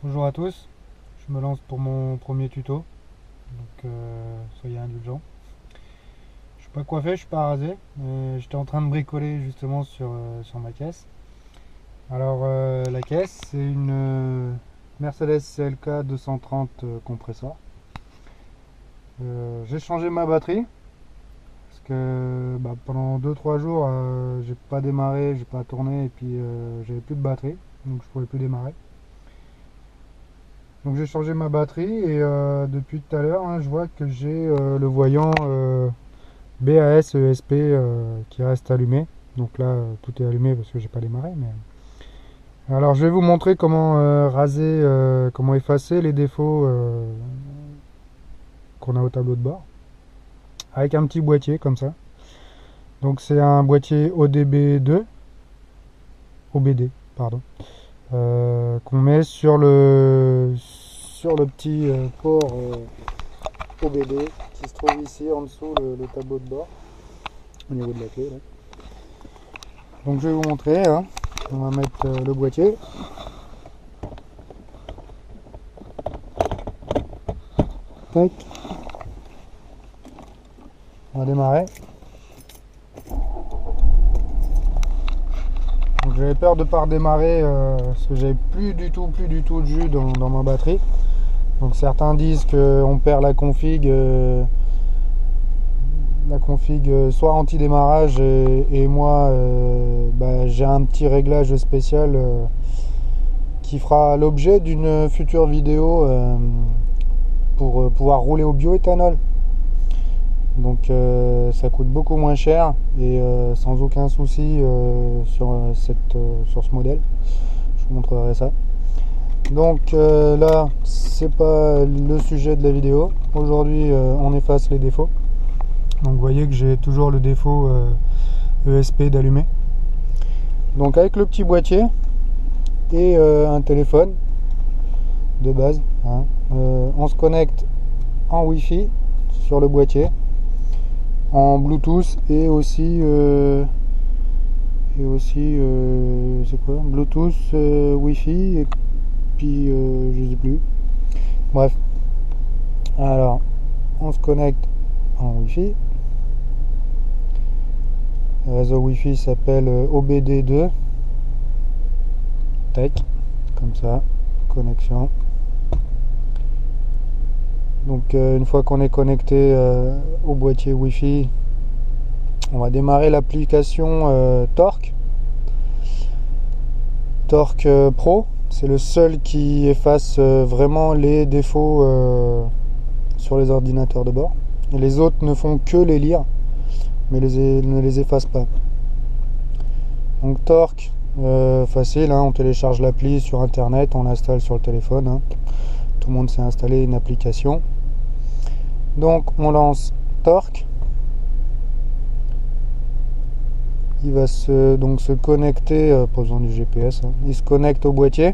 Bonjour à tous, je me lance pour mon premier tuto, donc soyez indulgents. Je suis pas coiffé, je suis pas rasé, mais j'étais en train de bricoler justement sur ma caisse. Alors la caisse, c'est une Mercedes CLK 230 compresseur. J'ai changé ma batterie parce que pendant 2-3 jours j'ai pas démarré, j'ai pas tourné et puis j'avais plus de batterie, donc je pouvais plus démarrer. Donc j'ai changé ma batterie et depuis tout à l'heure, hein, je vois que j'ai le voyant BAS ESP qui reste allumé. Donc là, tout est allumé parce que j'ai pas démarré. Alors je vais vous montrer comment raser, comment effacer les défauts qu'on a au tableau de bord avec un petit boîtier comme ça. Donc c'est un boîtier ODB2, OBD, pardon, qu'on met sur le petit port OBD qui se trouve ici en dessous le tableau de bord au niveau de la clé là. Donc je vais vous montrer, hein. On va mettre le boîtier. Tac. On va démarrer. Donc j'avais peur de ne pas redémarrer parce que j'avais plus du tout de jus dans ma batterie. Donc certains disent qu'on perd la config soit anti-démarrage et moi j'ai un petit réglage spécial qui fera l'objet d'une future vidéo pour pouvoir rouler au bioéthanol. Donc ça coûte beaucoup moins cher et sans aucun souci sur ce modèle. Je vous montrerai ça. Donc là, c'est pas le sujet de la vidéo. Aujourd'hui, on efface les défauts. Donc vous voyez que j'ai toujours le défaut ESP d'allumé. Donc avec le petit boîtier et un téléphone de base, hein, on se connecte en Wi-Fi sur le boîtier, en Bluetooth et aussi c'est quoi, Bluetooth, Wi-Fi et puis je sais plus. Bref, alors on se connecte en Wi-Fi. Le réseau Wi-Fi s'appelle OBD2. Tac, comme ça, connexion. Donc une fois qu'on est connecté au boîtier Wi-Fi, on va démarrer l'application Torque. Torque Pro, c'est le seul qui efface vraiment les défauts sur les ordinateurs de bord. Et les autres ne font que les lire, mais ne les effacent pas. Donc Torque, facile, hein, on télécharge l'appli sur internet, on l'installe sur le téléphone. Hein. Tout le monde sait installer une application. Donc on lance Torque. Il va se connecter, pas besoin du GPS, hein. Il se connecte au boîtier.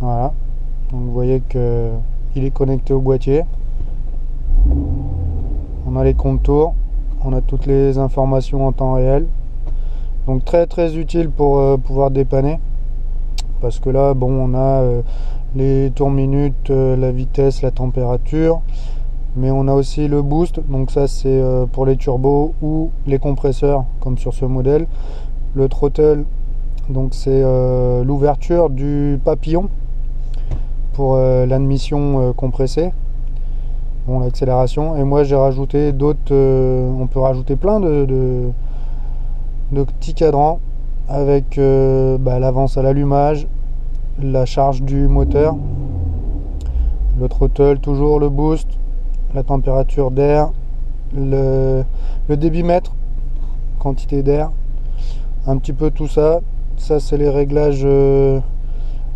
Voilà. Donc vous voyez que il est connecté au boîtier. On a les contours, on a toutes les informations en temps réel. Donc très très utile pour pouvoir dépanner. Parce que là, bon, on a les tours minutes, la vitesse, la température. Mais on a aussi le boost, donc ça c'est pour les turbos ou les compresseurs comme sur ce modèle. Le throttle, donc c'est l'ouverture du papillon pour l'admission compressée. Bon, l'accélération. Et moi j'ai rajouté d'autres, on peut rajouter plein de petits cadrans avec l'avance à l'allumage, la charge du moteur, le throttle, toujours le boost, la température d'air, le débitmètre, quantité d'air, un petit peu tout ça. Ça c'est les réglages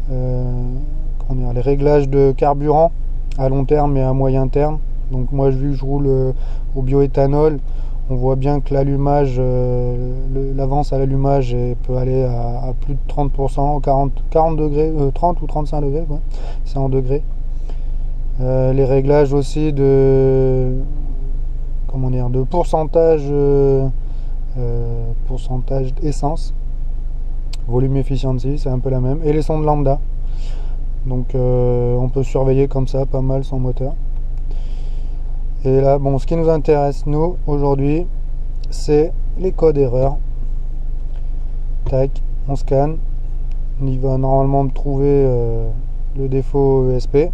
les réglages de carburant à long terme et à moyen terme. Donc moi vu que je roule au bioéthanol, on voit bien que l'allumage, l'avance à l'allumage peut aller à plus de 30%, 40 degrés, 30 ou 35 degrés, ouais. C'est en degrés. Les réglages aussi de pourcentage essence, volume efficiency, c'est un peu la même, et les sondes lambda. Donc on peut surveiller comme ça pas mal son moteur. Et là, bon, ce qui nous intéresse nous aujourd'hui, c'est les codes erreurs. Tac, on scanne. Il va normalement me trouver le défaut ESP.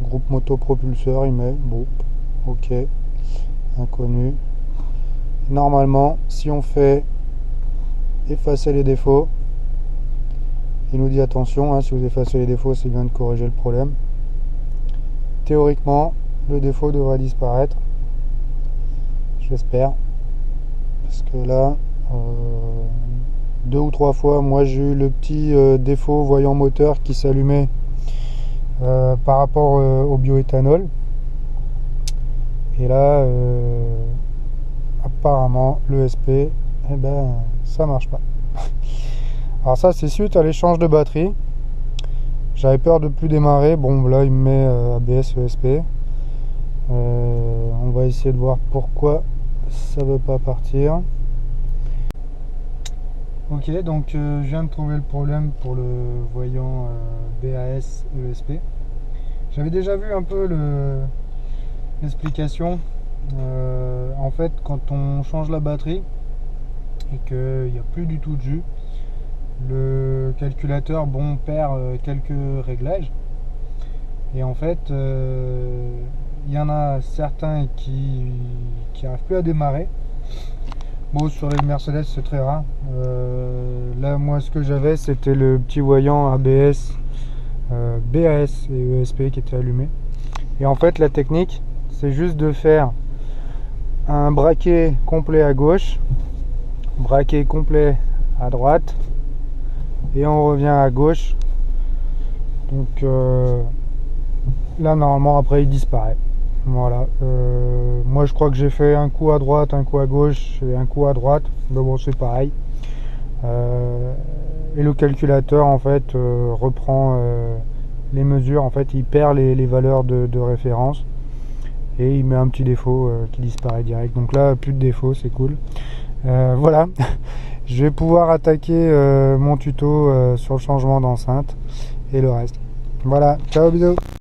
Groupe motopropulseur, il met bon, ok, inconnu. Normalement, si on fait effacer les défauts, il nous dit attention, hein, si vous effacez les défauts, c'est bien de corriger le problème. Théoriquement, le défaut devrait disparaître. J'espère. Parce que là, 2 ou 3 fois, moi j'ai eu le petit défaut voyant moteur qui s'allumait par rapport au bioéthanol. Et là, apparemment, l'ESP, eh ben, ça marche pas. Alors ça, c'est suite à l'échange de batterie. J'avais peur de plus démarrer. Bon, là, il me met ABS ESP. On va essayer de voir pourquoi ça veut pas partir. Ok, donc je viens de trouver le problème pour le voyant BAS ESP. J'avais déjà vu un peu l'explication. En fait, quand on change la batterie et qu'il n'y a plus du tout de jus, le calculateur perd quelques réglages. Et en fait, il y en a certains qui n'arrivent plus à démarrer. Bon, sur les Mercedes, c'est très rare. Là, moi, ce que j'avais, c'était le petit voyant ABS, BAS et ESP qui était allumé. Et en fait, la technique, c'est juste de faire un braquet complet à gauche, braquet complet à droite, et on revient à gauche. Donc là, normalement, après, il disparaît. Voilà. Moi, je crois que j'ai fait un coup à droite, un coup à gauche et un coup à droite. Mais bon, c'est pareil. Et le calculateur, en fait, reprend les mesures. En fait, il perd les valeurs de référence. Et il met un petit défaut qui disparaît direct. Donc là, plus de défaut, c'est cool. Voilà. Je vais pouvoir attaquer mon tuto sur le changement d'enceinte et le reste. Voilà. Ciao, bisous.